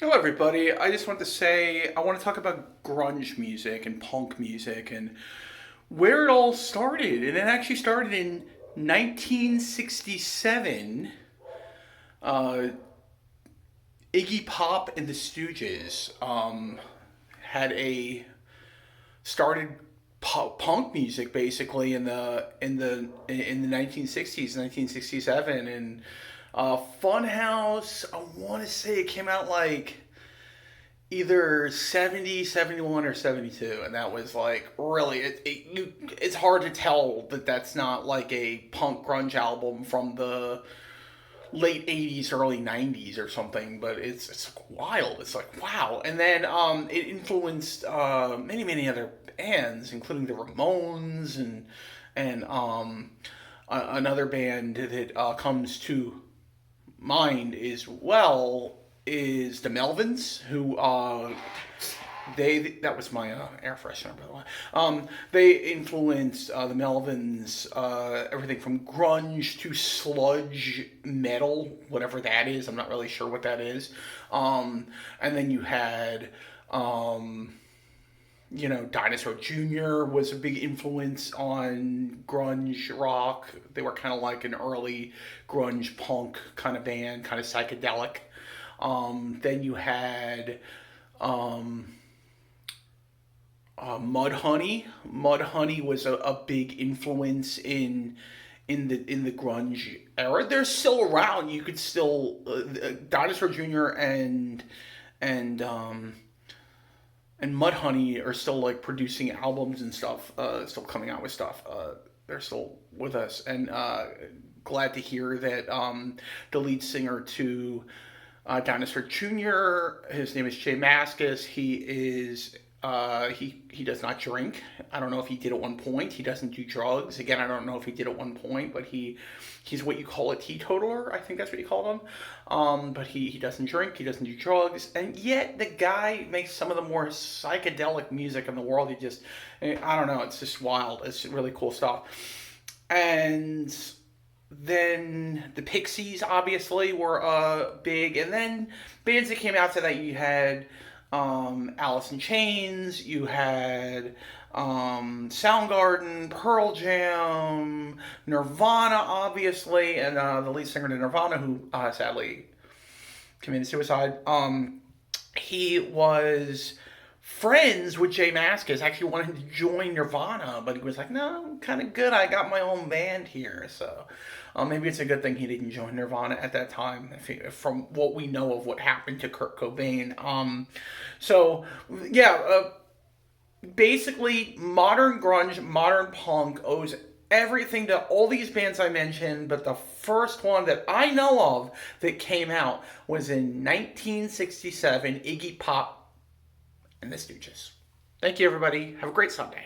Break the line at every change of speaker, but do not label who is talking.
Hello, everybody. I just want to say I want to talk about grunge music and punk music and where it all started. And it actually started in 1967. Uh, Iggy Pop and the Stooges had a started punk music basically in the 1960s, 1967, and Funhouse. I want to say it came out like either 70, 71, or 72, and that was like really it's hard to tell that that's not like a punk grunge album from the late 80s, early 90s or something, but it's wild. It's like wow. And then it influenced many other bands, including the Ramones and another band that comes to mind as well is the Melvins, who they that was my air freshener, by the way. They influenced the Melvins, everything from grunge to sludge metal, whatever that is. I'm not really sure what that is. And then you had Dinosaur Jr. was a big influence on grunge rock. They were kind of like an early grunge punk kind of band, kind of psychedelic. Then you had um, Mudhoney. Mudhoney was a big influence in the grunge era. They're still around. You could still Dinosaur Jr. and and Mudhoney are still like producing albums and stuff, still coming out with stuff. They're still with us, and glad to hear that the lead singer to Dinosaur Jr. His name is Jay Mascis. He does not drink. I don't know if he did at one point. He doesn't do drugs. Again, I don't know if he did at one point, but he's what you call a teetotaler. I think that's what you call them. But he doesn't drink. He doesn't do drugs, and yet the guy makes some of the more psychedelic music in the world. I don't know. It's just wild. It's really cool stuff. And then the Pixies obviously were big, and then bands that came after that, you had Alice in Chains, you had Soundgarden, Pearl Jam, Nirvana, obviously, and the lead singer to Nirvana, who sadly committed suicide. He was friends with Jay Mascis. Actually wanted him to join Nirvana, but he was like, "No, I'm kind of good. I got my own band here." So maybe it's a good thing he didn't join Nirvana at that time, from what we know of what happened to Kurt Cobain. So yeah, basically modern grunge, modern punk owes everything to all these bands I mentioned, but the first one that I know of that came out was in 1967, Iggy Pop and the Stooges. Thank you, everybody. Have a great Sunday.